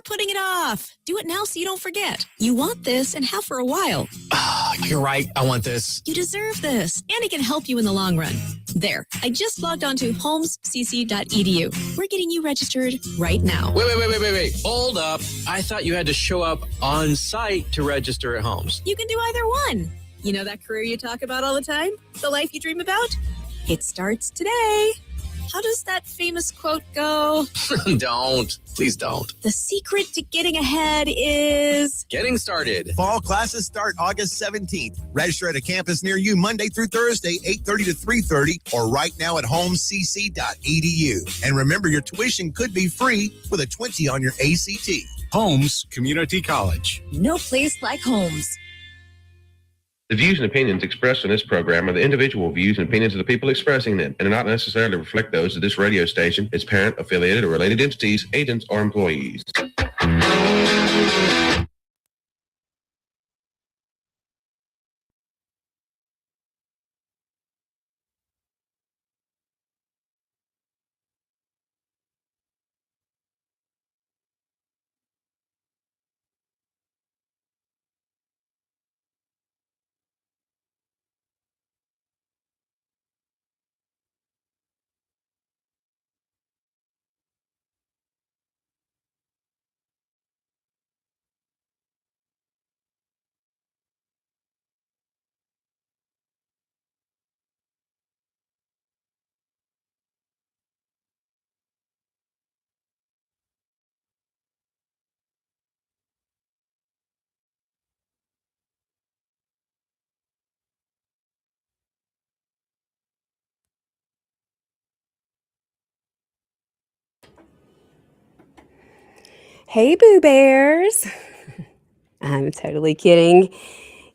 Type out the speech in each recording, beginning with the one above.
putting it off. Do it now so you don't forget. You want this and have for a while. You're right. I want this. You deserve this, and it can help you in the long run. There, I just logged on to homescc.edu. We're getting you registered right now. Wait. Hold up. I thought you had to show up on site to register at Homes. You can do either one. You know that career you talk about all the time? The life you dream about? It starts today. How does that famous quote go? Don't. Please don't. The secret to getting ahead is... getting started. Fall classes start August 17th. Register at a campus near you Monday through Thursday, 8:30 to 3:30, or right now at homescc.edu. And remember, your tuition could be free with a 20 on your ACT. Holmes Community College. No place like Homes. The views and opinions expressed in this program are the individual views and opinions of the people expressing them and do not necessarily reflect those of this radio station, its parent, affiliated, or related entities, agents, or employees. Hey, Boo Bears. I'm totally kidding.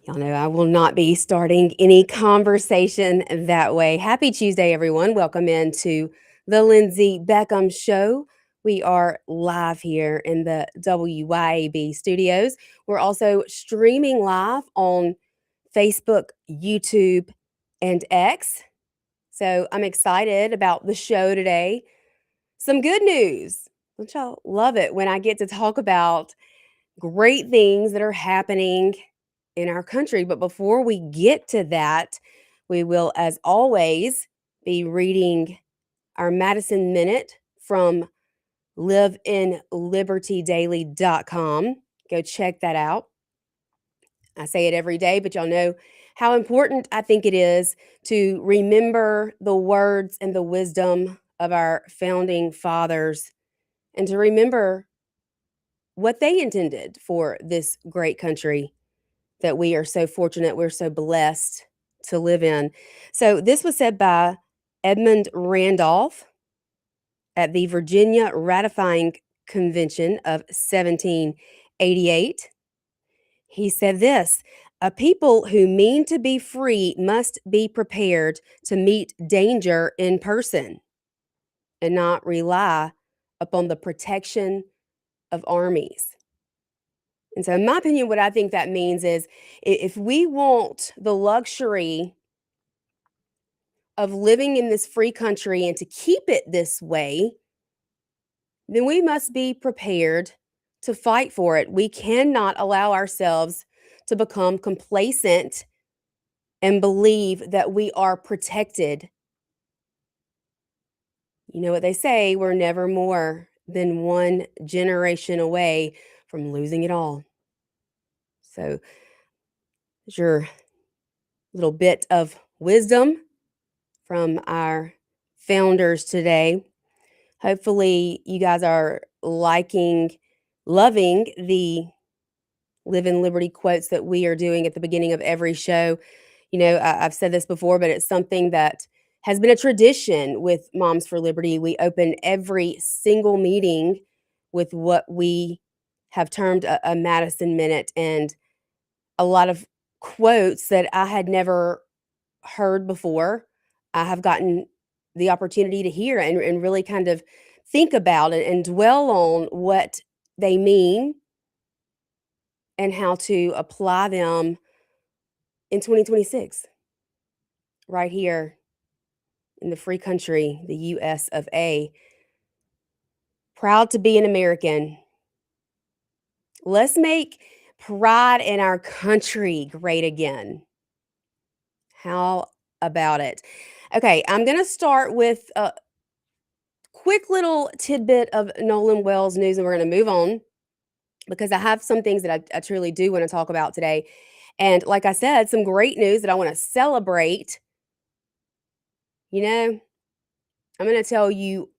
Y'all know I will not be starting any conversation that way. Happy Tuesday, everyone. Welcome into the Lindsey Beckham Show. We are live here in the WYAB studios. We're also streaming live on Facebook, YouTube, and X. So I'm excited about the show today. Some good news. Don't y'all love it when I get to talk about great things that are happening in our country? But before we get to that, we will, as always, be reading our Madison Minute from liveinlibertydaily.com. Go check that out. I say it every day, but y'all know how important I think it is to remember the words and the wisdom of our founding fathers and to remember what they intended for this great country that we are so fortunate, we're so blessed to live in. So this was said by Edmund Randolph at the Virginia Ratifying Convention of 1788. He said this: "A people who mean to be free must be prepared to meet danger in person and not rely upon the protection of armies." And so in my opinion, what I think that means is if we want the luxury of living in this free country and to keep it this way, then we must be prepared to fight for it. We cannot allow ourselves to become complacent and believe that we are protected. You know what they say, we're never more than one generation away from losing it all. So there's your little bit of wisdom from our founders today. Hopefully you guys are loving the Live in Liberty quotes that we are doing at the beginning of every show. You know, I've said this before, but it's something that has been a tradition with Moms for Liberty. We open every single meeting with what we have termed a Madison Minute, and a lot of quotes that I had never heard before. I have gotten the opportunity to hear and really kind of think about it and dwell on what they mean and how to apply them in 2026, right here in the free country, the US of A. Proud to be an American. Let's make pride in our country great again. How about it? Okay, I'm going to start with a quick little tidbit of Nolan Wells news, and we're going to move on because I have some things that I truly do want to talk about today. And like I said, some great news that I want to celebrate. You know, I'm going to tell you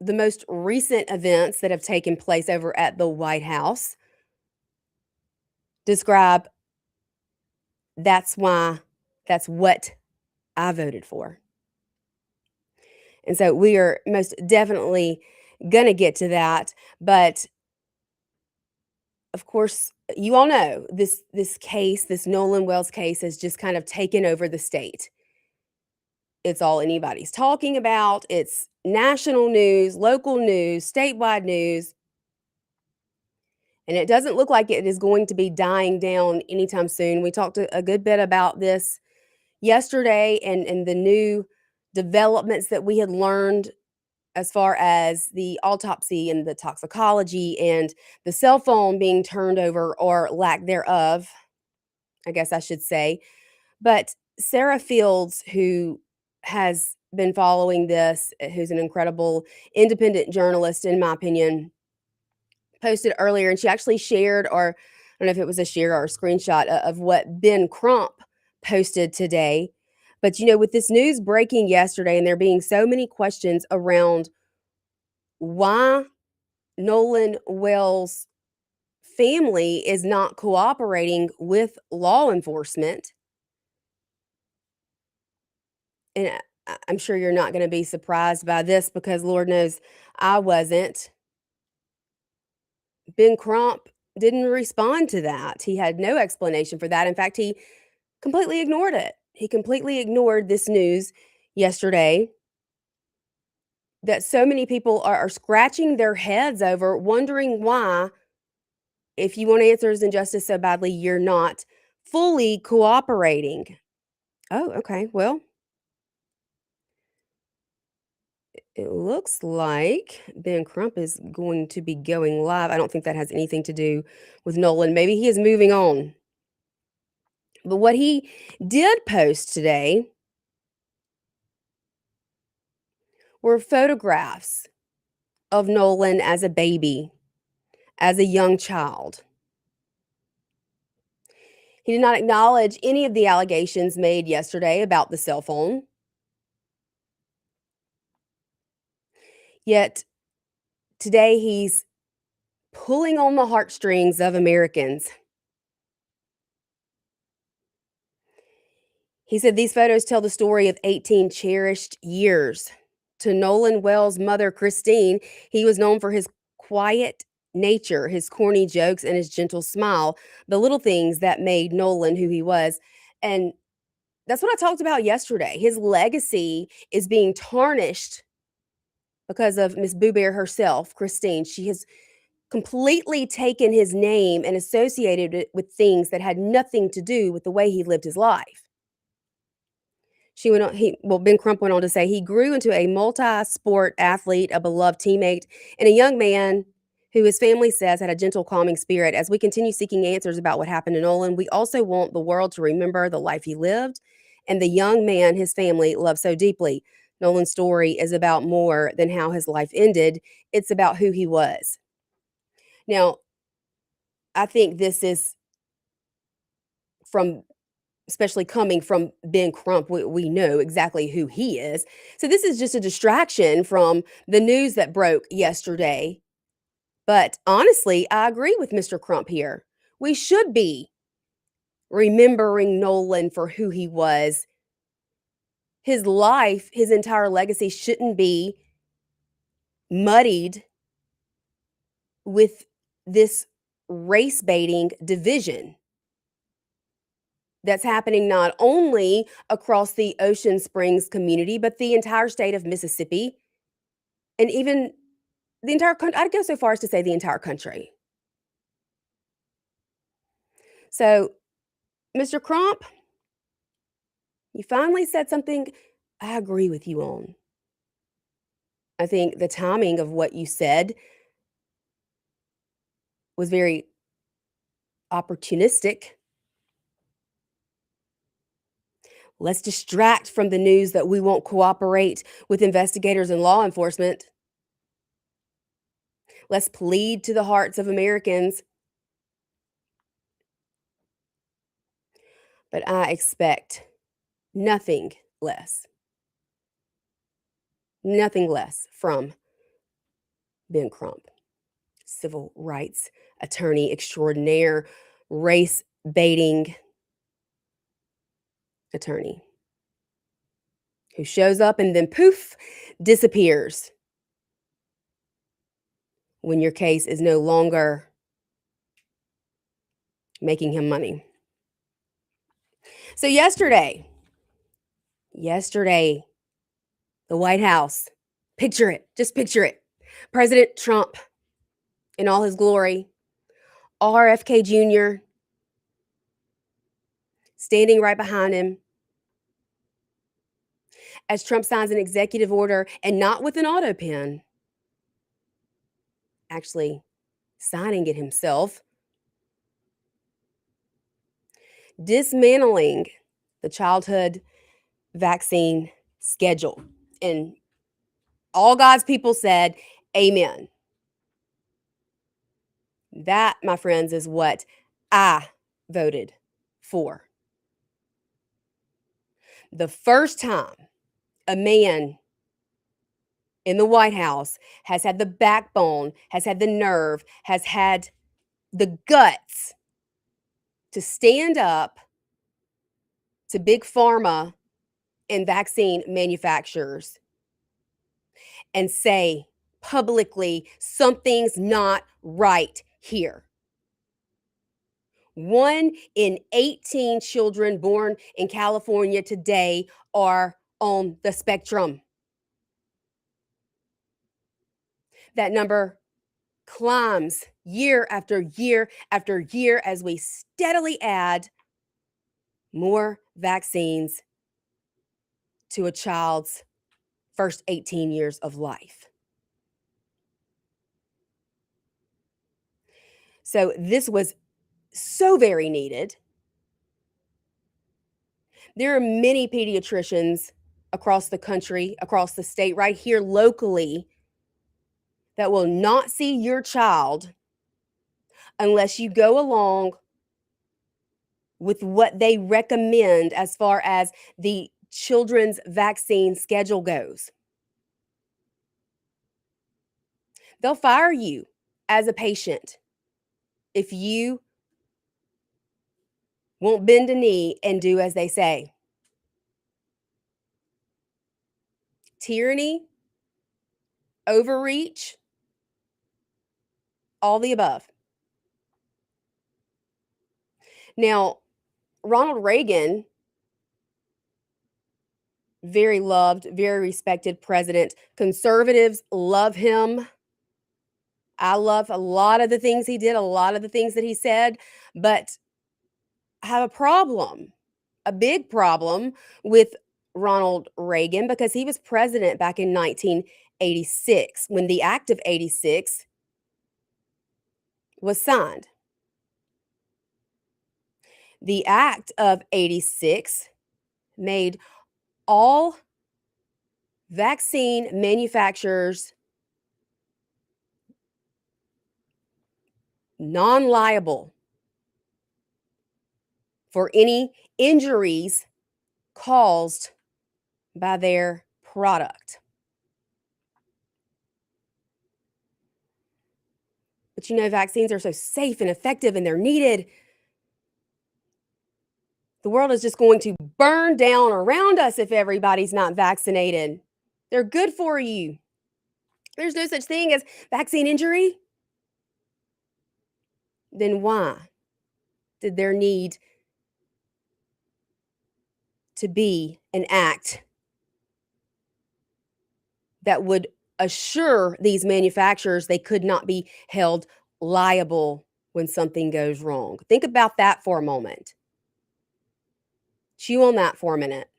the most recent events that have taken place over at the White House. Describe that's what I voted for. And so we are most definitely going to get to that. But of course, you all know this case, this Nolan Wells case, has just kind of taken over the state. It's all anybody's talking about. It's national news, local news, statewide news. And it doesn't look like it is going to be dying down anytime soon. We talked a good bit about this yesterday and the new developments that we had learned as far as the autopsy and the toxicology and the cell phone being turned over or lack thereof, I guess I should say. But Sarah Fields, who has been following this, who's an incredible independent journalist, in my opinion, posted earlier, and she actually shared, or I don't know if it was a share or a screenshot of what Ben Crump posted today. But, with this news breaking yesterday and there being so many questions around why Nolan Wells' family is not cooperating with law enforcement, and I'm sure you're not going to be surprised by this because Lord knows I wasn't. Ben Crump didn't respond to that. He had no explanation for that. In fact, he completely ignored it. He completely ignored this news yesterday that so many people are scratching their heads over, wondering why, if you want answers and justice so badly, you're not fully cooperating. Oh, okay. Well, it looks like Ben Crump is going to be going live. I don't think that has anything to do with Nolan. Maybe he is moving on. But what he did post today were photographs of Nolan as a baby, as a young child. He did not acknowledge any of the allegations made yesterday about the cell phone. Yet today he's pulling on the heartstrings of Americans. He said these photos tell the story of 18 cherished years. To Nolan Wells' mother, Christine, he was known for his quiet nature, his corny jokes, and his gentle smile, the little things that made Nolan who he was. And that's what I talked about yesterday. His legacy is being tarnished because of Miss Boo Bear herself, Christine. She has completely taken his name and associated it with things that had nothing to do with the way he lived his life. She went on, Ben Crump went on to say he grew into a multi-sport athlete, a beloved teammate, and a young man who his family says had a gentle, calming spirit. As we continue seeking answers about what happened to Nolan, we also want the world to remember the life he lived and the young man his family loved so deeply. Nolan's story is about more than how his life ended. It's about who he was. Now, I think this is especially coming from Ben Crump, we know exactly who he is. So this is just a distraction from the news that broke yesterday. But honestly, I agree with Mr. Crump here. We should be remembering Nolan for who he was. His life, his entire legacy shouldn't be muddied with this race baiting division that's happening not only across the Ocean Springs community, but the entire state of Mississippi, and even the entire country. I'd go so far as to say the entire country. So, Mr. Crump, you finally said something I agree with you on. I think the timing of what you said was very opportunistic. Let's distract from the news that we won't cooperate with investigators and law enforcement. Let's plead to the hearts of Americans. But I expect nothing less from Ben Crump, civil rights attorney extraordinaire, race baiting attorney who shows up and then poof, disappears when your case is no longer making him money. So yesterday, the White House, just picture it. President Trump in all his glory, RFK Jr. standing right behind him as Trump signs an executive order, and not with an auto pen, actually signing it himself, dismantling the childhood vaccine schedule. And all God's people said, amen. That, my friends, is what I voted for. The first time a man in the White House has had the backbone, has had the nerve, has had the guts to stand up to big pharma and vaccine manufacturers and say publicly, something's not right here. 1 in 18 children born in California today are on the spectrum. That number climbs year after year after year as we steadily add more vaccines to a child's first 18 years of life. So this was so very needed. There are many pediatricians across the country, across the state, right here locally, that will not see your child unless you go along with what they recommend as far as the children's vaccine schedule goes. They'll fire you as a patient if you won't bend a knee and do as they say. Tyranny, overreach, all the above. Now, Ronald Reagan, very loved, very respected president. Conservatives love him. I love a lot of the things he did, a lot of the things that he said, but I have a big problem with Ronald Reagan because he was president back in 1986 when the Act of 86 was signed. The Act of 86 made all vaccine manufacturers non-liable for any injuries caused by their product. But you know, vaccines are so safe and effective and they're needed. The world is just going to burn down around us if everybody's not vaccinated. They're good for you. There's no such thing as vaccine injury. Then why did there need to be an act that would assure these manufacturers they could not be held liable when something goes wrong? Think about that for a moment. Chew on that for a minute.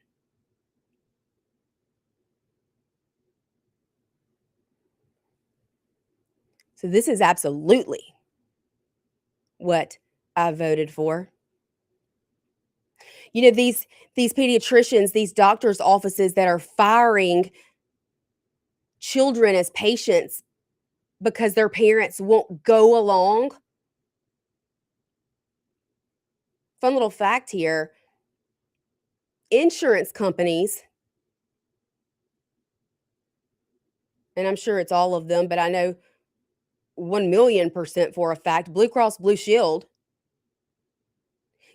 So this is absolutely what I voted for. You know, these pediatricians, these doctors' offices that are firing children as patients because their parents won't go along. Fun little fact here. Insurance companies, and I'm sure it's all of them, but I know 1,000,000% for a fact, Blue Cross Blue Shield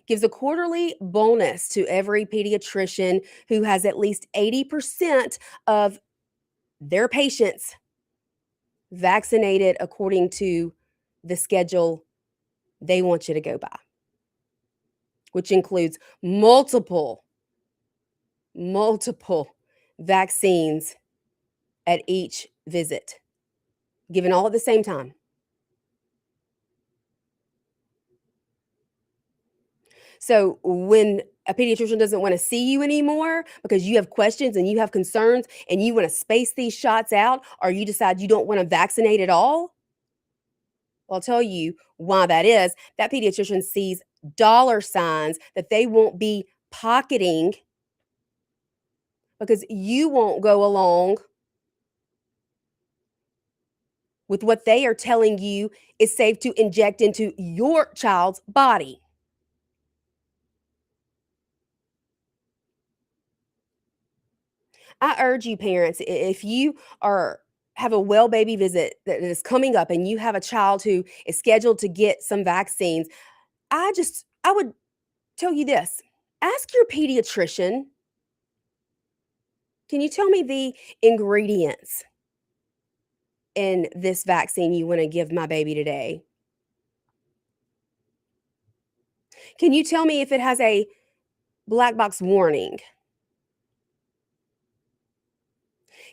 gives a quarterly bonus to every pediatrician who has at least 80% of their patients vaccinated according to the schedule they want you to go by, which includes multiple vaccines at each visit, given all at the same time. So when a pediatrician doesn't want to see you anymore because you have questions and you have concerns and you want to space these shots out, or you decide you don't want to vaccinate at all, I'll tell you why that is. That pediatrician sees dollar signs that they won't be pocketing because you won't go along with what they are telling you is safe to inject into your child's body. I urge you, parents, if you have a well baby visit that is coming up and you have a child who is scheduled to get some vaccines, I would tell you this. Ask your pediatrician, can you tell me the ingredients in this vaccine you want to give my baby today? Can you tell me if it has a black box warning?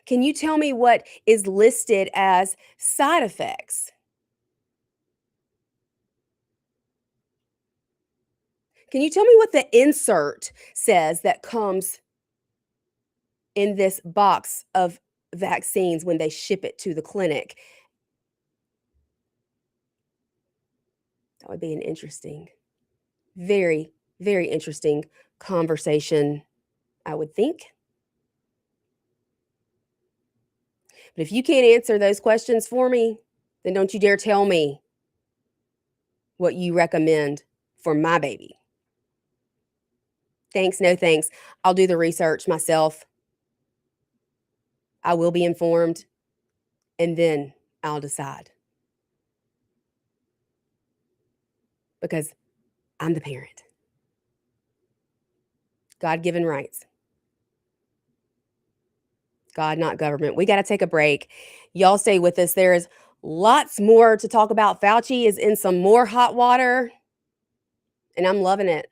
Can you tell me what is listed as side effects? Can you tell me what the insert says that comes in this box of vaccines when they ship it to the clinic? That would be an interesting, very, very interesting conversation, I would think. But if you can't answer those questions for me, then don't you dare tell me what you recommend for my baby. Thanks, no thanks. I'll do the research myself. I will be informed, and then I'll decide. Because I'm the parent. God-given rights. God, not government. We got to take a break. Y'all stay with us. There is lots more to talk about. Fauci is in some more hot water, and I'm loving it.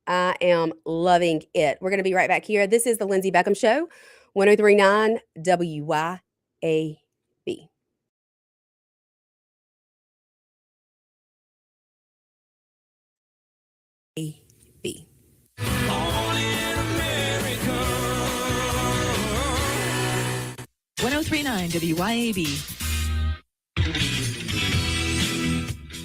I am loving it. We're going to be right back here. This is the Lindsey Beckham Show, 103.9 WYAB. B. 103.9 WYAB.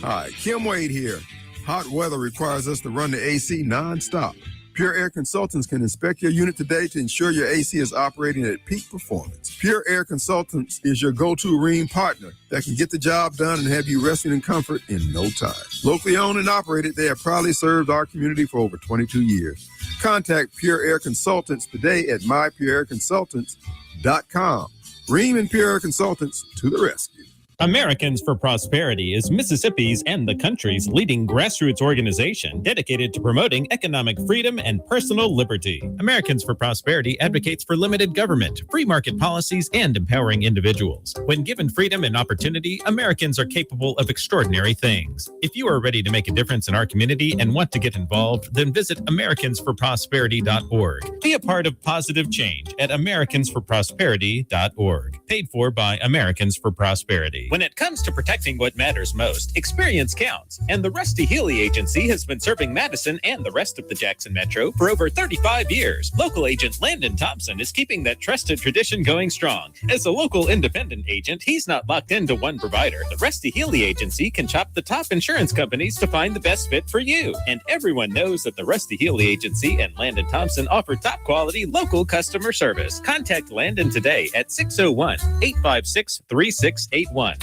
Hi, Kim Wade here. Hot weather requires us to run the AC nonstop. Pure Air Consultants can inspect your unit today to ensure your AC is operating at peak performance. Pure Air Consultants is your go-to Rheem partner that can get the job done and have you resting in comfort in no time. Locally owned and operated, they have proudly served our community for over 22 years. Contact Pure Air Consultants today at mypureairconsultants.com. Rheem and Pure Air Consultants to the rescue. Americans for Prosperity is Mississippi's and the country's leading grassroots organization dedicated to promoting economic freedom and personal liberty. Americans for Prosperity advocates for limited government, free market policies, and empowering individuals. When given freedom and opportunity, Americans are capable of extraordinary things. If you are ready to make a difference in our community and want to get involved, then visit americansforprosperity.org. Be a part of positive change at americansforprosperity.org. Paid for by Americans for Prosperity. When it comes to protecting what matters most, experience counts. And the Rusty Healy Agency has been serving Madison and the rest of the Jackson Metro for over 35 years. Local agent Landon Thompson is keeping that trusted tradition going strong. As a local independent agent, he's not locked into one provider. The Rusty Healy Agency can shop the top insurance companies to find the best fit for you. And everyone knows that the Rusty Healy Agency and Landon Thompson offer top quality local customer service. Contact Landon today at 601-856-3681.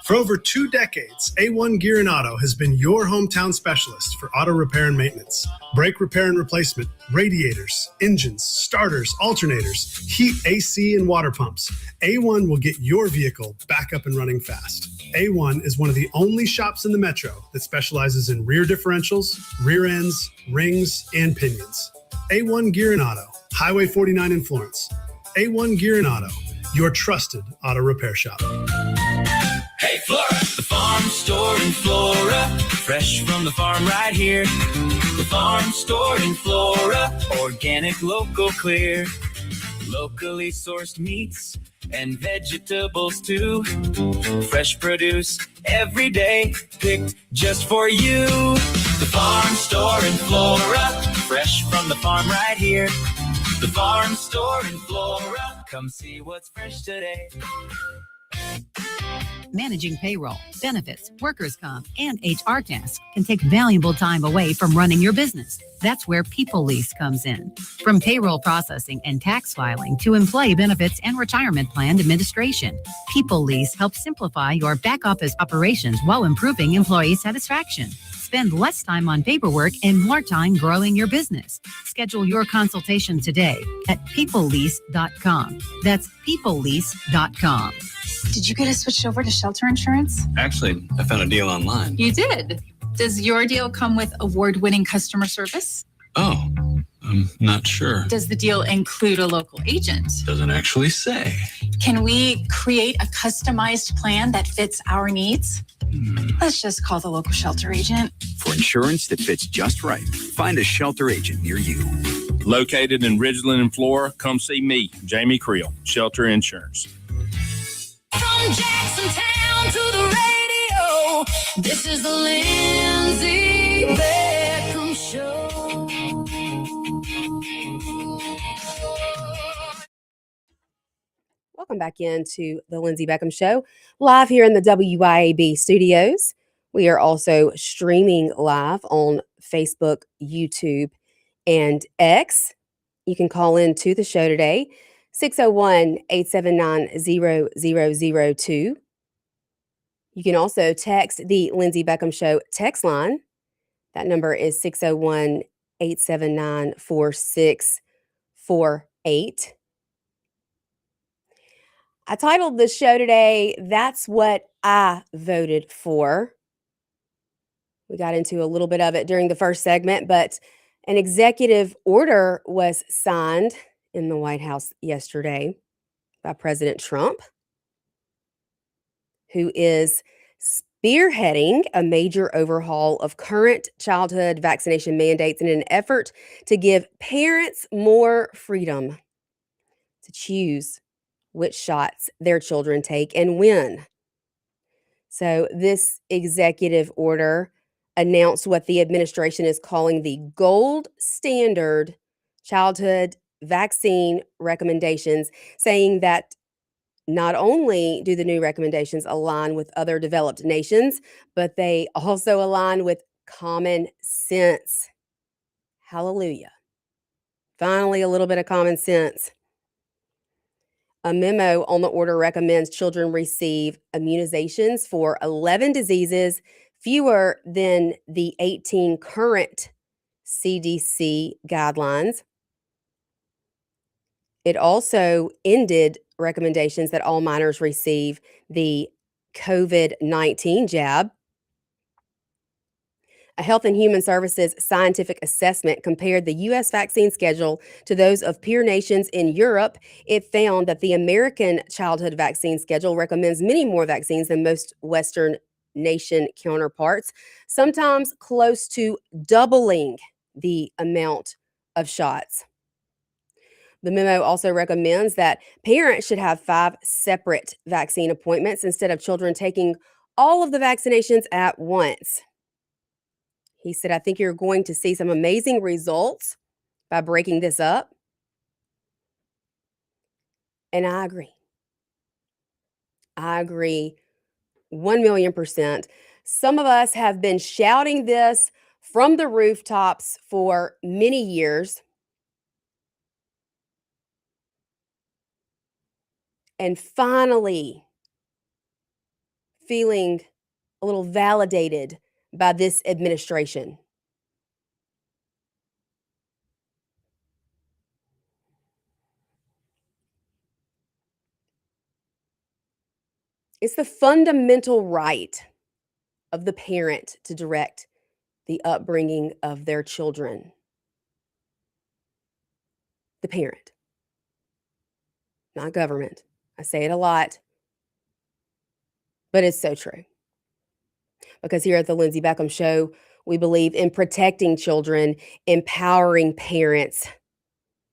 For over 2 decades, A1 Gear and Auto has been your hometown specialist for auto repair and maintenance. Brake repair and replacement, radiators, engines, starters, alternators, heat, AC, and water pumps. A1 will get your vehicle back up and running fast. A1 is one of the only shops in the metro that specializes in rear differentials, rear ends, rings, and pinions. A1 Gear and Auto, Highway 49 in Florence. A1 Gear and Auto, your trusted auto repair shop. Hey, Flora, the farm store in Flora, fresh from the farm right here. The farm store in Flora, organic, local, clear. Locally sourced meats and vegetables too. Fresh produce every day, picked just for you. The farm store in Flora, fresh from the farm right here. The farm store in Flora, come see what's fresh today. Managing payroll, benefits, workers' comp, and HR tasks can take valuable time away from running your business. That's where People Lease comes in. From payroll processing and tax filing to employee benefits and retirement plan administration, People Lease helps simplify your back office operations while improving employee satisfaction. Spend less time on paperwork and more time growing your business. Schedule your consultation today at peoplelease.com. That's peoplelease.com. Did you get us switched over to shelter insurance? Actually, I found a deal online. You did. Does your deal come with award-winning customer service? Oh, I'm not sure. Does the deal include a local agent? Doesn't actually say. Can we create a customized plan that fits our needs? Let's just call the local shelter agent. For insurance that fits just right, find a shelter agent near you. Located in Ridgeland and Flora, come see me, Jamie Creel, Shelter Insurance. From Jacksontown to the radio, this is the Lindsey Beckham Show. Welcome back into the Lindsey Beckham Show, live here in the WYAB studios. We are also streaming live on Facebook, YouTube, and X. You can call in to the show today, 601-879-0002. You can also text the Lindsey Beckham Show text line. That number is 601-879-4648. I titled the show today, That's What I Voted For. We got into a little bit of it during the first segment, but an executive order was signed in the White House yesterday by President Trump, who is spearheading a major overhaul of current childhood vaccination mandates in an effort to give parents more freedom to choose which shots their children take and when. So this executive order announced what the administration is calling the gold standard childhood vaccine recommendations, saying that not only do the new recommendations align with other developed nations, but they also align with common sense. Hallelujah. Finally, a little bit of common sense. A memo on the order recommends children receive immunizations for 11 diseases, fewer than the 18 current CDC guidelines. It also ended recommendations that all minors receive the COVID-19 jab. A Health and Human Services scientific assessment compared the U.S. vaccine schedule to those of peer nations in Europe. It found that the American childhood vaccine schedule recommends many more vaccines than most Western nation counterparts, sometimes close to doubling the amount of shots. The memo also recommends that parents should have 5 separate vaccine appointments instead of children taking all of the vaccinations at once. He said, I think you're going to see some amazing results by breaking this up. And I agree. I agree 1,000,000%. Some of us have been shouting this from the rooftops for many years. And finally feeling a little validated by this administration. It's the fundamental right of the parent to direct the upbringing of their children. The parent, not government. I say it a lot, but it's so true. Because here at the Lindsey Beckham Show, we believe in protecting children, empowering parents,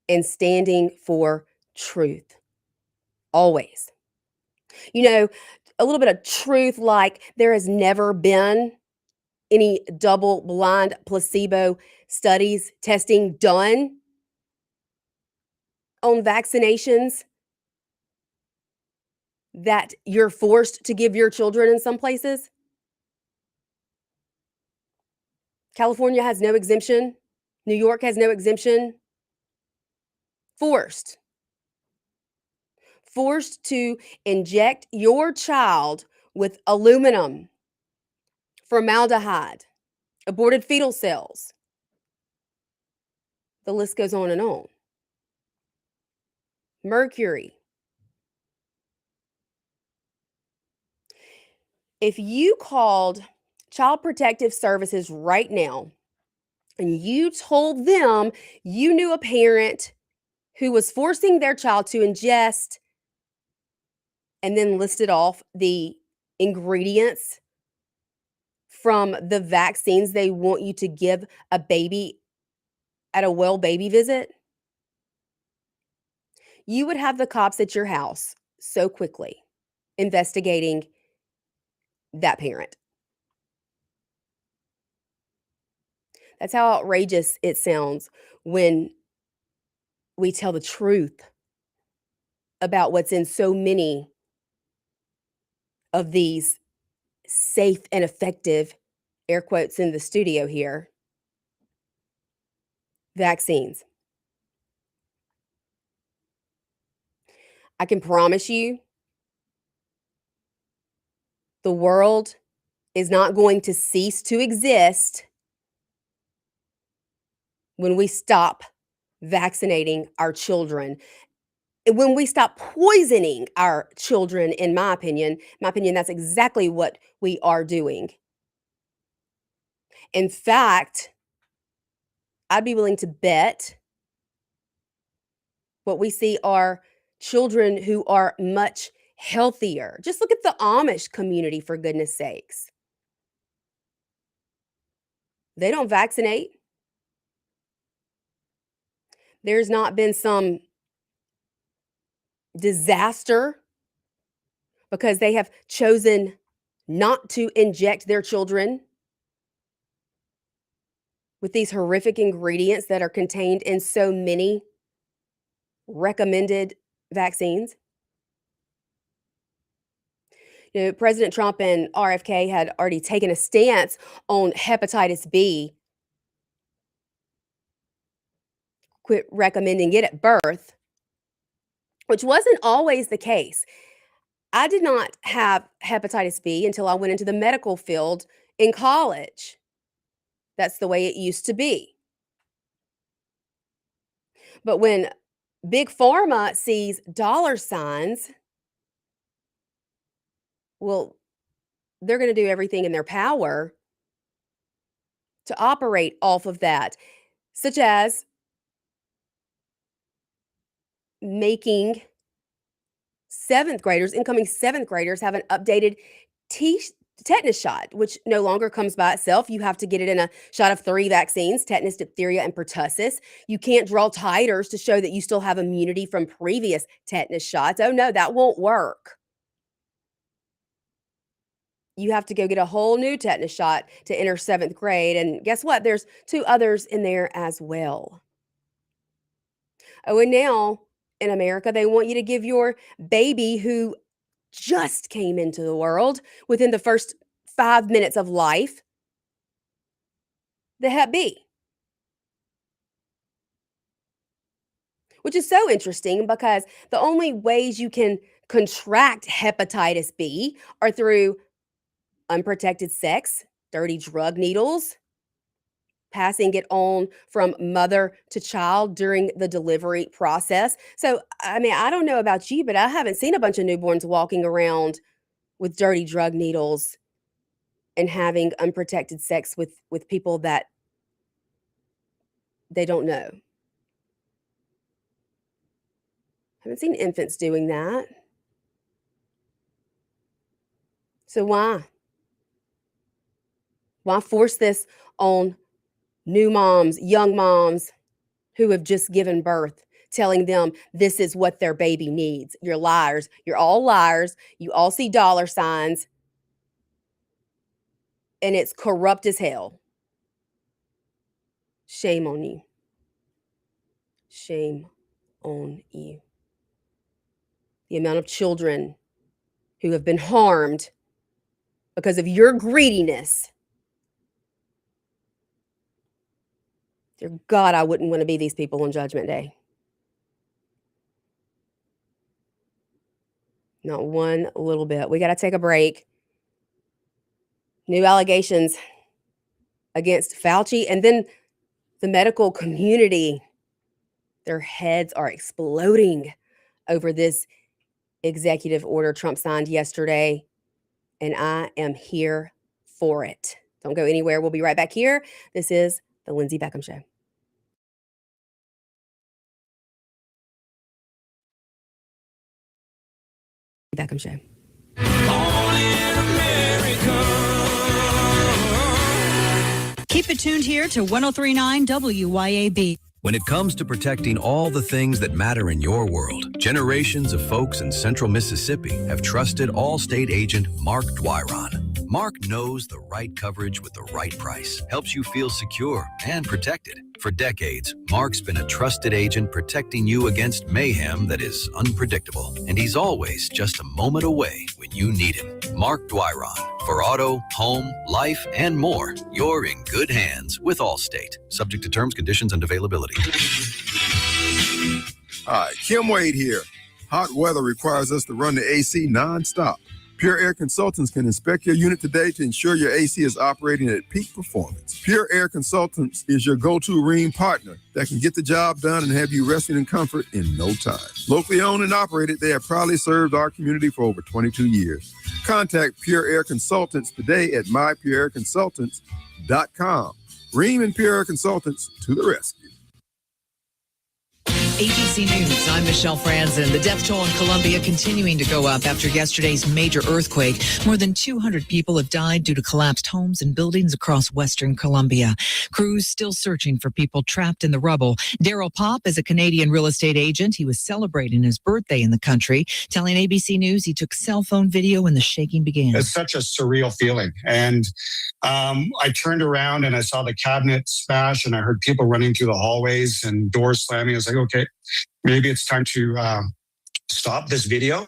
and standing for truth. Always. You know, a little bit of truth, like there has never been any double-blind placebo studies, testing done on vaccinations that you're forced to give your children in some places. California has no exemption. New York has no exemption. Forced to inject your child with aluminum, formaldehyde, aborted fetal cells. The list goes on and on. Mercury. If you called Child Protective Services right now and you told them you knew a parent who was forcing their child to ingest and then listed off the ingredients from the vaccines they want you to give a baby at a well baby visit, you would have the cops at your house so quickly investigating that parent. That's how outrageous it sounds when we tell the truth about what's in so many of these safe and effective, air quotes in the studio here, vaccines. I can promise you the world is not going to cease to exist when we stop vaccinating our children. When we stop poisoning our children, in my opinion, that's exactly what we are doing. In fact, I'd be willing to bet what we see are children who are much healthier. Just look at the Amish community, for goodness sakes. They don't vaccinate. There's not been some disaster because they have chosen not to inject their children with these horrific ingredients that are contained in so many recommended vaccines. You know, President Trump and RFK had already taken a stance on hepatitis B, quit recommending it at birth, which wasn't always the case. I did not have hepatitis B until I went into the medical field in college. That's the way it used to be. But when Big Pharma sees dollar signs, well, they're going to do everything in their power to operate off of that, such as making incoming seventh graders have an updated tetanus shot, which no longer comes by itself. You have to get it in a shot of 3 vaccines, tetanus, diphtheria, and pertussis. You can't draw titers to show that you still have immunity from previous tetanus shots. Oh no, that won't work. You have to go get a whole new tetanus shot to enter 7th grade. And guess what? There's 2 others in there as well. Oh, and now in America, they want you to give your baby who just came into the world within the first 5 minutes of life the Hep B. Which is so interesting because the only ways you can contract hepatitis B are through unprotected sex, dirty drug needles, passing it on from mother to child during the delivery process. So, I mean, I don't know about you, but I haven't seen a bunch of newborns walking around with dirty drug needles and having unprotected sex with people that they don't know. I haven't seen infants doing that. So why? Why force this on new moms, young moms who have just given birth, telling them this is what their baby needs? You're liars. You're all liars. You all see dollar signs. And it's corrupt as hell. Shame on you. Shame on you. The amount of children who have been harmed because of your greediness. Dear God, I wouldn't want to be these people on Judgment Day. Not one little bit. We got to take a break. New allegations against Fauci and then the medical community. Their heads are exploding over this executive order Trump signed yesterday. And I am here for it. Don't go anywhere. We'll be right back here. This is the Lindsey Beckham Show. Beckham Show. Keep it tuned here to 103.9 WYAB. When it comes to protecting all the things that matter in your world, generations of folks in central Mississippi have trusted Allstate agent Mark Dwyron. Mark knows the right coverage with the right price, helps you feel secure and protected. For decades, Mark's been a trusted agent protecting you against mayhem that is unpredictable. And he's always just a moment away when you need him. Mark Dwyron. For auto, home, life, and more, you're in good hands with Allstate. Subject to terms, conditions, and availability. Hi, Kim Wade here. Hot weather requires us to run the AC nonstop. Pure Air Consultants can inspect your unit today to ensure your AC is operating at peak performance. Pure Air Consultants is your go-to Rheem partner that can get the job done and have you resting in comfort in no time. Locally owned and operated, they have proudly served our community for over 22 years. Contact Pure Air Consultants today at mypureairconsultants.com. Rheem and Pure Air Consultants to the rescue. ABC News, I'm Michelle Franzen. The death toll in Colombia continuing to go up after yesterday's major earthquake. More than 200 people have died due to collapsed homes and buildings across western Colombia. Crews still searching for people trapped in the rubble. Daryl Pop is a Canadian real estate agent. He was celebrating his birthday in the country, telling ABC News he took cell phone video when the shaking began. It's such a surreal feeling. And I turned around and I saw the cabinet smash and I heard people running through the hallways and doors slamming. I was like, okay, maybe it's time to stop this video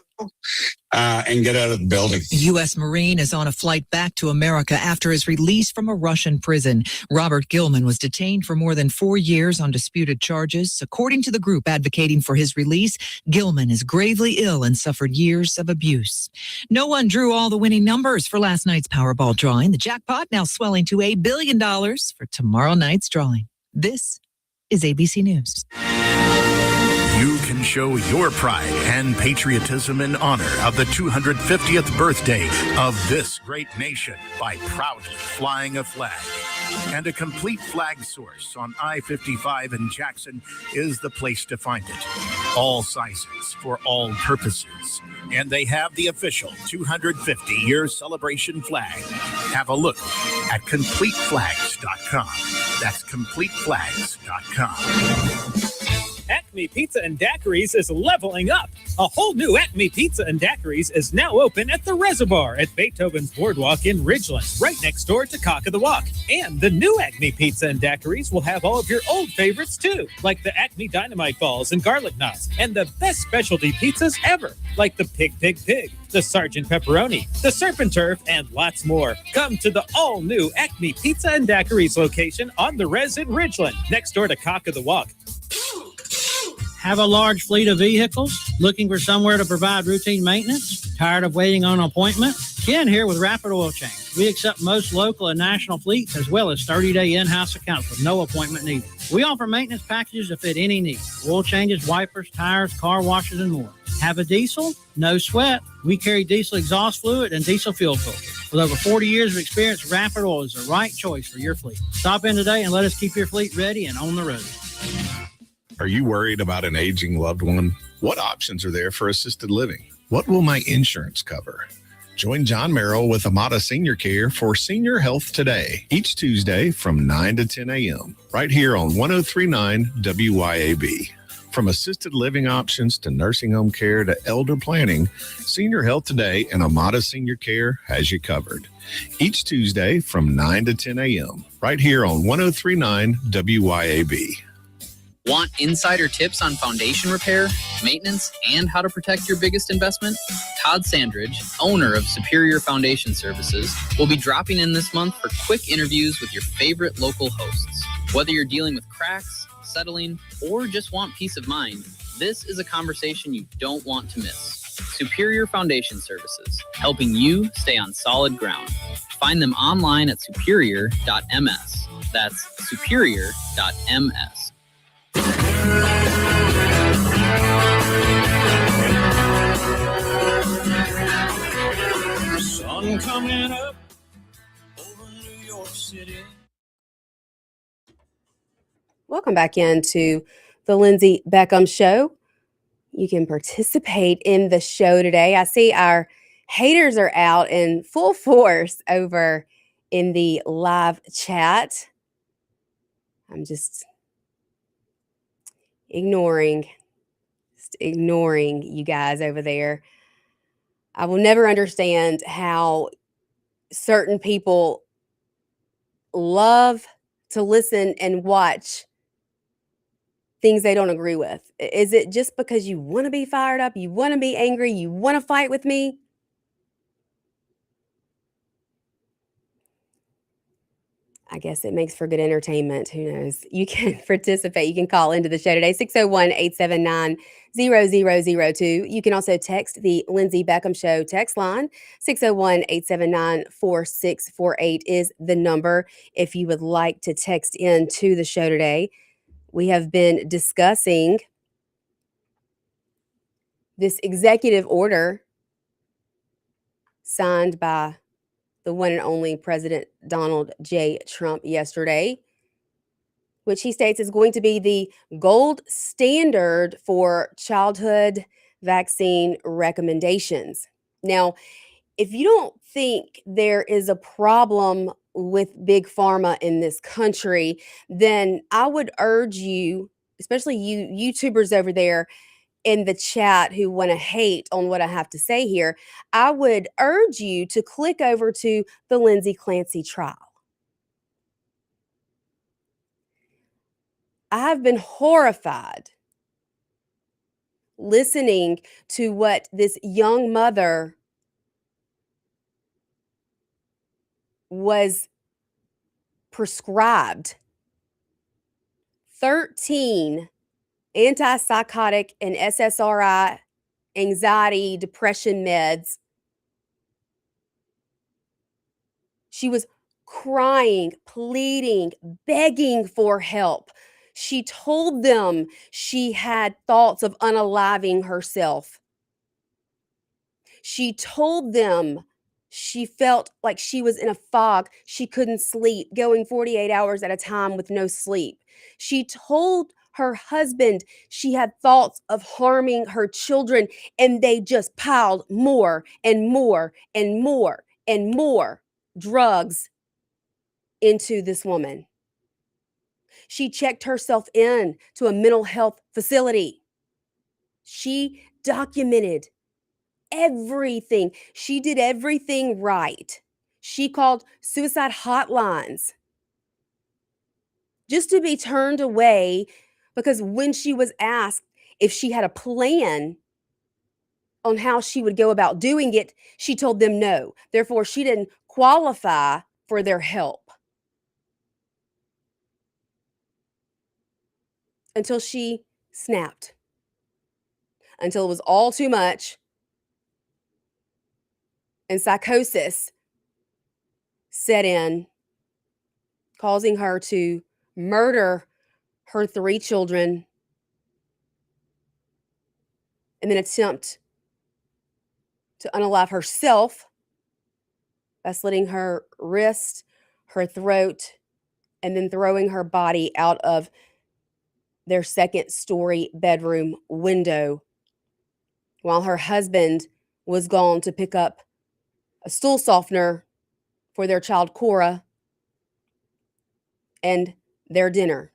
and get out of the building. A U.S. Marine is on a flight back to America after his release from a Russian prison. Robert Gilman was detained for more than 4 years on disputed charges. According to the group advocating for his release, Gilman is gravely ill and suffered years of abuse. No one drew all the winning numbers for last night's Powerball drawing. The jackpot now swelling to $1 billion for tomorrow night's drawing. This is ABC News. You can show your pride and patriotism in honor of the 250th birthday of this great nation by proudly flying a flag. And a complete flag source on I-55 in Jackson is the place to find it. All sizes for all purposes. And they have the official 250-year celebration flag. Have a look at CompleteFlags.com. That's CompleteFlags.com. Acme Pizza and Daiquiris is leveling up. A whole new Acme Pizza and Daiquiris is now open at the Reservoir at Beethoven's Boardwalk in Ridgeland, right next door to Cock of the Walk. And the new Acme Pizza and Daiquiris will have all of your old favorites too, like the Acme Dynamite Balls and Garlic Knots, and the best specialty pizzas ever, like the Pig, the Sergeant Pepperoni, the Surf and Turf, and lots more. Come to the all-new Acme Pizza and Daiquiris location on the Res in Ridgeland, next door to Cock of the Walk. Have a large fleet of vehicles? Looking for somewhere to provide routine maintenance? Tired of waiting on an appointment? Ken here with Rapid Oil Change. We accept most local and national fleets as well as 30-day in-house accounts with no appointment needed. We offer maintenance packages to fit any need. Oil changes, wipers, tires, car washes, and more. Have a diesel? No sweat. We carry diesel exhaust fluid and diesel fuel filters. With over 40 years of experience, Rapid Oil is the right choice for your fleet. Stop in today and let us keep your fleet ready and on the road. Are you worried about an aging loved one? What options are there for assisted living? What will my insurance cover? Join John Merrill with Amada Senior Care for Senior Health Today, each Tuesday from 9 to 10 a.m., right here on 103.9 WYAB. From assisted living options to nursing home care to elder planning, Senior Health Today and Amada Senior Care has you covered. Each Tuesday from 9 to 10 a.m., right here on 103.9 WYAB. Want insider tips on foundation repair, maintenance, and how to protect your biggest investment? Todd Sandridge, owner of Superior Foundation Services, will be dropping in this month for quick interviews with your favorite local hosts. Whether you're dealing with cracks, settling, or just want peace of mind, this is a conversation you don't want to miss. Superior Foundation Services, helping you stay on solid ground. Find them online at superior.ms. That's superior.ms. Sun coming up over New York City. Welcome back into the Lindsey Beckham Show. You can participate in the show today. I see our haters are out in full force over in the live chat. I'm just ignoring you guys over there. I will never understand how certain people love to listen and watch things they don't agree with. Is it just because you want to be fired up, you want to be angry, you want to fight with me? I guess it makes for good entertainment. Who knows? You can participate. You can call into the show today, 601-879-0002. You can also text the Lindsey Beckham Show text line. 601-879-4648 is the number if you would like to text in to the show today. We have been discussing this executive order signed by the one and only President Donald J. Trump yesterday, which he states is going to be the gold standard for childhood vaccine recommendations. Now, if you don't think there is a problem with big pharma in this country, then I would urge you, especially you YouTubers over there in the chat who want to hate on what I have to say here, I would urge you to click over to the Lindsey Clancy trial. I have been horrified listening to what this young mother was prescribed. 13 antipsychotic and SSRI, anxiety, depression meds. She was crying, pleading, begging for help. She told them she had thoughts of unaliving herself. She told them she felt like she was in a fog. She couldn't sleep, going 48 hours at a time with no sleep. She told her husband she had thoughts of harming her children, and they just piled more and more and more and more drugs into this woman. She checked herself in to a mental health facility. She documented everything. She did everything right. She called suicide hotlines just to be turned away, because when she was asked if she had a plan on how she would go about doing it, she told them no. Therefore, she didn't qualify for their help until she snapped, until it was all too much and psychosis set in, causing her to murder her 3 children and then attempt to unalive herself by slitting her wrist, her throat, and then throwing her body out of their 2nd-story bedroom window while her husband was gone to pick up a stool softener for their child Cora and their dinner.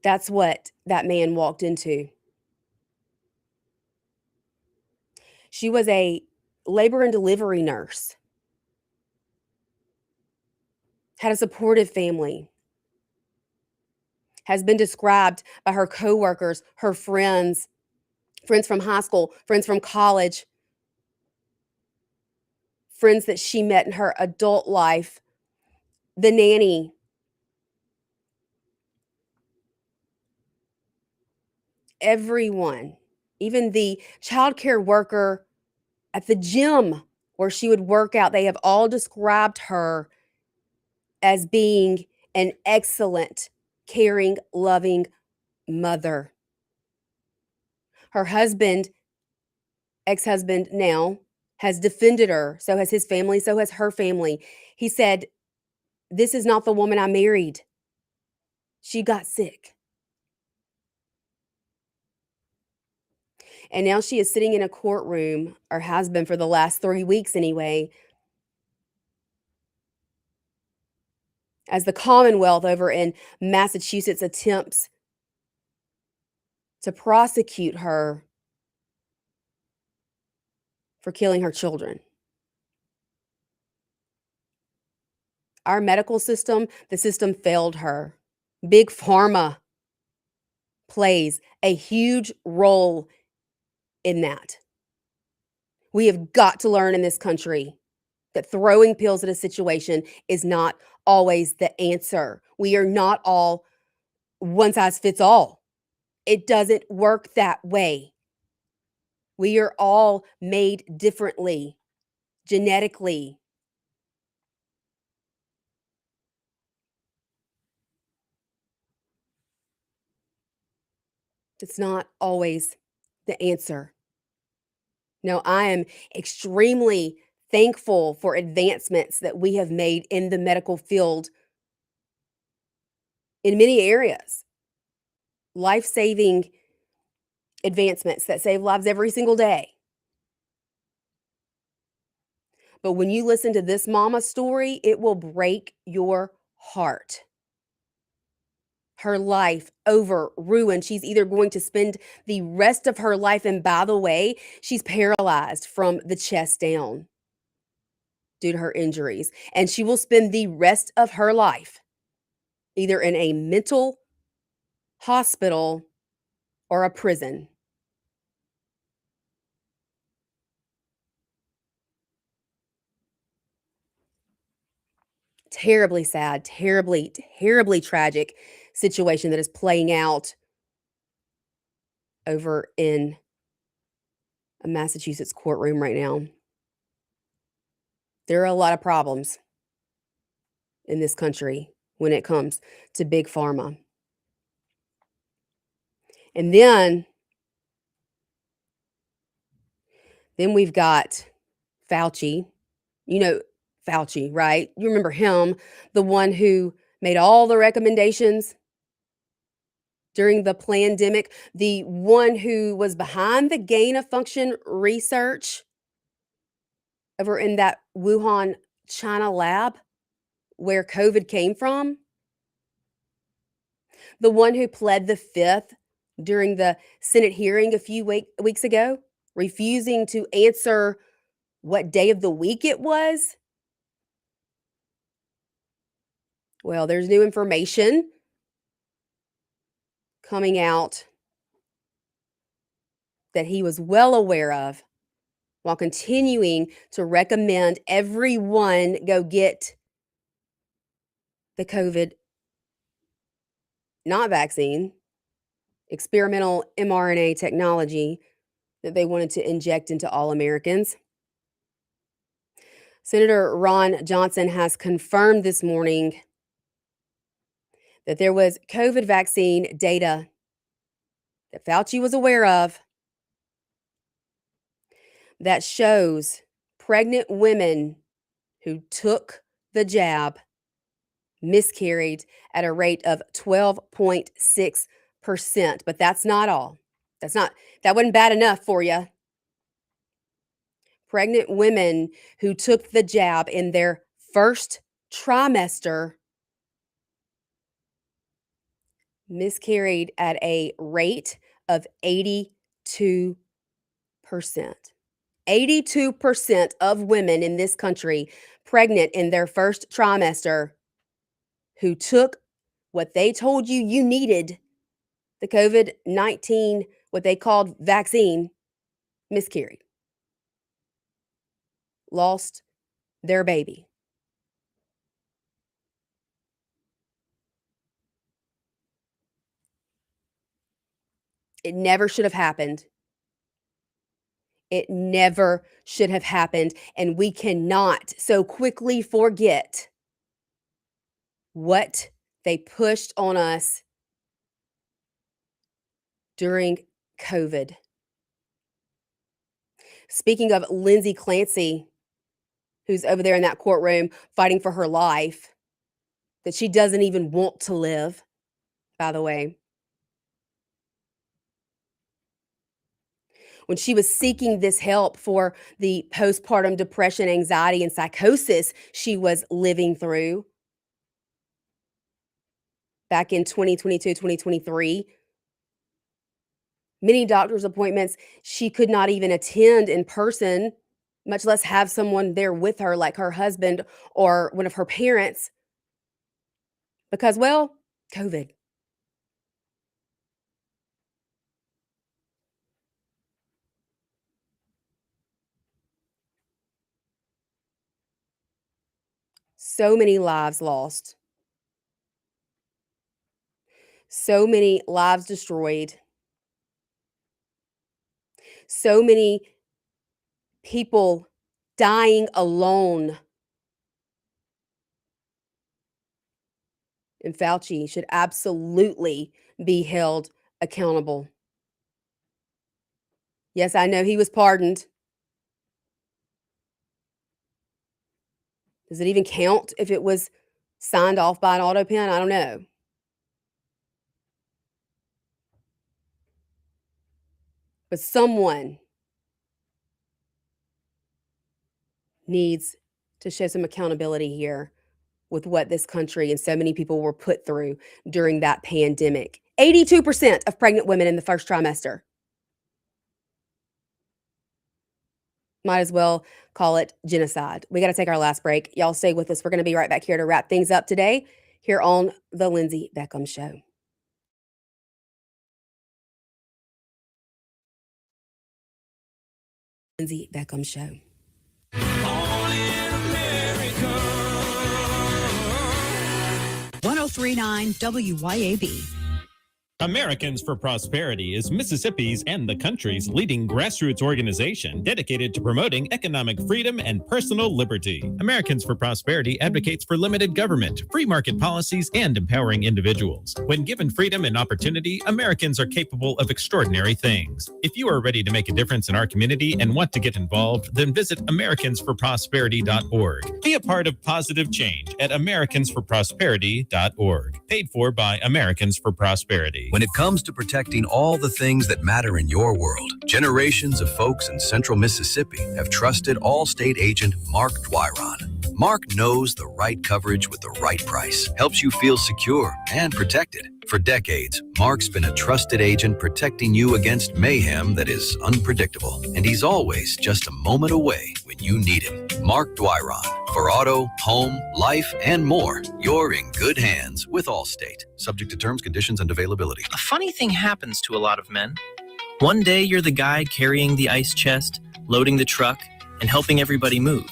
That's what that man walked into. She was a labor and delivery nurse, had a supportive family, has been described by her coworkers, her friends, friends from high school, friends from college, friends that she met in her adult life, the nanny. Everyone, even the childcare worker at the gym where she would work out, they have all described her as being an excellent, caring, loving mother. Her husband, ex-husband now, has defended her. So has his family. So has her family. He said, "This is not the woman I married. She got sick." And now she is sitting in a courtroom, or has been for the last 3 weeks anyway, as the Commonwealth over in Massachusetts attempts to prosecute her for killing her children. Our medical system, the system failed her. Big Pharma plays a huge role in that. We have got to learn in this country that throwing pills at a situation is not always the answer. We are not all one size fits all. It doesn't work that way. We are all made differently, genetically. It's not always the answer. No, I am extremely thankful for advancements that we have made in the medical field in many areas. Life-saving advancements that save lives every single day. But when you listen to this mama's story, it will break your heart. Her life over ruined. She's either going to spend the rest of her life, and by the way, she's paralyzed from the chest down due to her injuries, and she will spend the rest of her life either in a mental hospital or a prison. Terribly sad, terribly, terribly tragic situation that is playing out over in a Massachusetts courtroom right now. There are a lot of problems. in this country when it comes to big pharma. And then we've got Fauci. You know Fauci, right? You remember him, the one who made all the recommendations during the pandemic, the one who was behind the gain of function research over in that Wuhan, China lab where COVID came from. The one who pled the fifth during the Senate hearing a few weeks ago, refusing to answer what day of the week it was. Well, there's new information coming out that he was well aware of while continuing to recommend everyone go get the COVID not vaccine, experimental mRNA technology that they wanted to inject into all Americans. Senator Ron Johnson has confirmed this morning that there was COVID vaccine data that Fauci was aware of that shows pregnant women who took the jab miscarried at a rate of 12.6%. But that's not all. That wasn't bad enough for you. Pregnant women who took the jab in their first trimester miscarried at a rate of 82%. 82% of women in this country pregnant in their first trimester who took what they told you needed, the COVID-19, what they called vaccine, miscarried, lost their baby. It never should have happened. It never should have happened. And we cannot so quickly forget what they pushed on us during COVID. Speaking of Lindsey Clancy, who's over there in that courtroom fighting for her life, that she doesn't even want to live, by the way. When she was seeking this help for the postpartum depression, anxiety, and psychosis she was living through back in 2022, 2023, many doctor's appointments she could not even attend in person, much less have someone there with her, like her husband or one of her parents, because, well, COVID. So many lives lost. So many lives destroyed. So many people dying alone. And Fauci should absolutely be held accountable. Yes, I know he was pardoned. Does it even count if it was signed off by an auto pen? I don't know. But someone needs to show some accountability here with what this country and so many people were put through during that pandemic. 82% of pregnant women in the first trimester. Might as well call it genocide. We got to take our last break. Y'all stay with us. We're going to be right back here to wrap things up today here on The Lindsey Beckham Show. Lindsey Beckham Show. 1039 WYAB. Americans for Prosperity is Mississippi's and the country's leading grassroots organization dedicated to promoting economic freedom and personal liberty. Americans for Prosperity advocates for limited government, free market policies, and empowering individuals. When given freedom and opportunity, Americans are capable of extraordinary things. If you are ready to make a difference in our community and want to get involved, then visit americansforprosperity.org. Be a part of positive change at americansforprosperity.org. Paid for by Americans for Prosperity. When it comes to protecting all the things that matter in your world, generations of folks in central Mississippi have trusted Allstate agent Mark Dwyron. Mark knows the right coverage with the right price, helps you feel secure and protected. For decades, Mark's been a trusted agent protecting you against mayhem that is unpredictable. And he's always just a moment away when you need him. Mark Dwyron. For auto, home, life, and more, you're in good hands with Allstate. Subject to terms, conditions, and availability. A funny thing happens to a lot of men. One day you're the guy carrying the ice chest, loading the truck, and helping everybody move.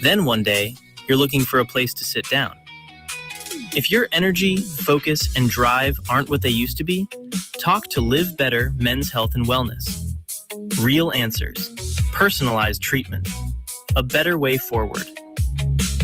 Then one day, you're looking for a place to sit down. If your energy, focus, and drive aren't what they used to be, talk to Live Better Men's Health and Wellness. Real answers, personalized treatment, a better way forward.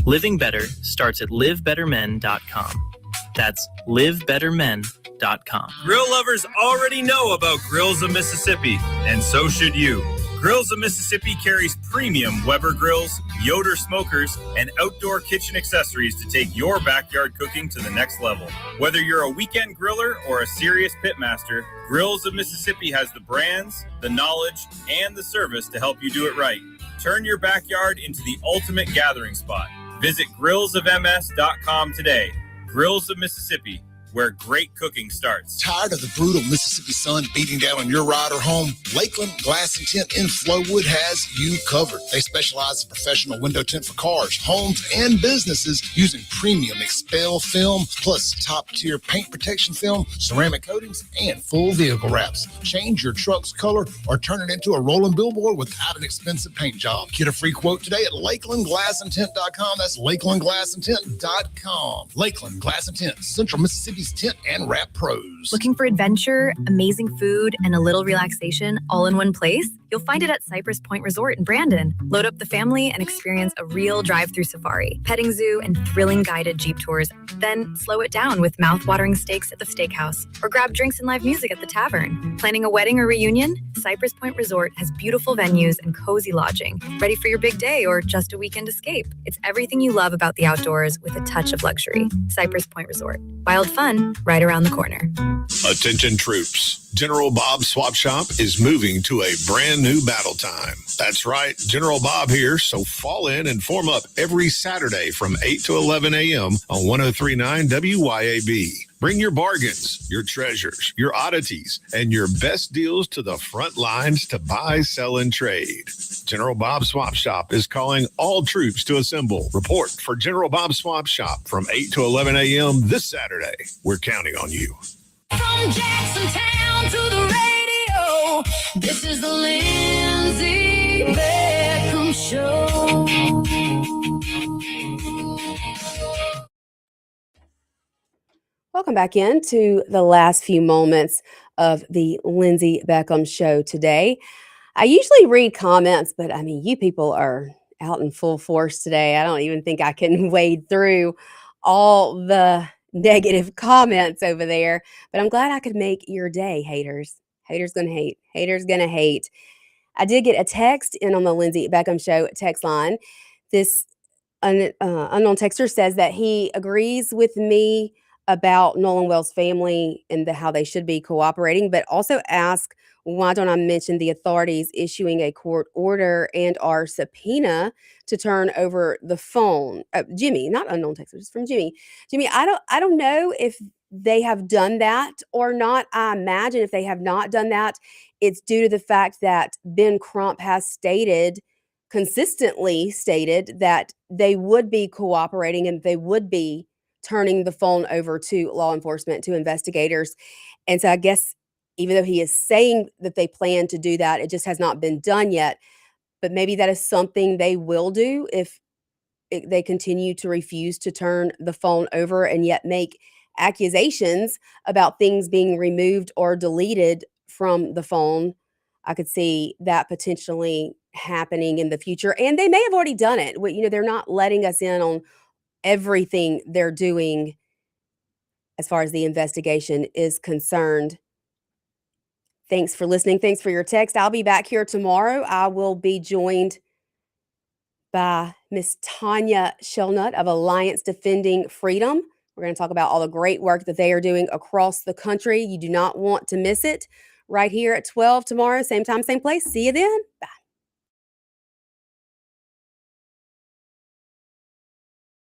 Living better starts at livebettermen.com. That's livebettermen.com. Grill lovers already know about Grills of Mississippi, and so should you. Grills of Mississippi carries premium Weber grills, Yoder smokers, and outdoor kitchen accessories to take your backyard cooking to the next level. Whether you're a weekend griller or a serious pitmaster, Grills of Mississippi has the brands, the knowledge, and the service to help you do it right. Turn your backyard into the ultimate gathering spot. Visit grillsofms.com today. Grills of Mississippi, where great cooking starts. Tired of the brutal Mississippi sun beating down on your ride or home? Lakeland Glass and Tint in Flowood has you covered. They specialize in professional window tint for cars, homes, and businesses using premium Expel film, plus top-tier paint protection film, ceramic coatings, and full vehicle wraps. Change your truck's color or turn it into a rolling billboard without an expensive paint job. Get a free quote today at LakelandGlassandTint.com. That's LakelandGlassandTint.com. Lakeland Glass and Tint, Central Mississippi tint and wrap pros. Looking for adventure, amazing food, and a little relaxation all in one place? You'll find it at Cypress Point Resort in Brandon. Load up the family and experience a real drive-through safari, petting zoo, and thrilling guided Jeep tours. Then slow it down with mouth-watering steaks at the steakhouse, or grab drinks and live music at the tavern. Planning a wedding or reunion? Cypress Point Resort has beautiful venues and cozy lodging. Ready for your big day or just a weekend escape? It's everything you love about the outdoors with a touch of luxury. Cypress Point Resort. Wild fun right around the corner. Attention troops. General Bob's Swap Shop is moving to a brand new battle time. That's right, General Bob here, so fall in and form up every Saturday from 8 to 11 a.m. on 103.9 WYAB. Bring your bargains, your treasures, your oddities, and your best deals to the front lines to buy, sell, and trade. General Bob's Swap Shop is calling all troops to assemble. Report for General Bob's Swap Shop from 8 to 11 a.m. this Saturday. We're counting on you. From Jacksontown to the radio, this is the Lindsey Beckham Show. Welcome back into the last few moments of the Lindsey Beckham Show today. I usually read comments, but I mean, you people are out in full force today. I don't even think I can wade through all the negative comments over there, but I'm glad I could make your day, haters. Haters gonna hate. Haters gonna hate. I did get a text in on the Lindsey Beckham Show text line. This unknown texter says that he agrees with me about Nolan Wells' family and how they should be cooperating, but also ask, why don't I mention the authorities issuing a court order and our subpoena to turn over the phone? Jimmy, not unknown texter, just from Jimmy. Jimmy, I don't know if they have done that or not. I imagine if they have not done that, it's due to the fact that Ben Crump has consistently stated that they would be cooperating and they would be turning the phone over to law enforcement, to investigators. And so I guess even though he is saying that they plan to do that, it just has not been done yet. But maybe that is something they will do if they continue to refuse to turn the phone over and yet make accusations about things being removed or deleted from the phone, I could see that potentially happening in the future. And they may have already done it. They're not letting us in on everything they're doing as far as the investigation is concerned. Thanks for listening. Thanks for your text. I'll be back here tomorrow. I will be joined by Miss Tanya Shelnut of Alliance Defending Freedom. We're going to talk about all the great work that they are doing across the country. You do not want to miss it. Right here at 12 tomorrow, same time, same place. See you then. Bye.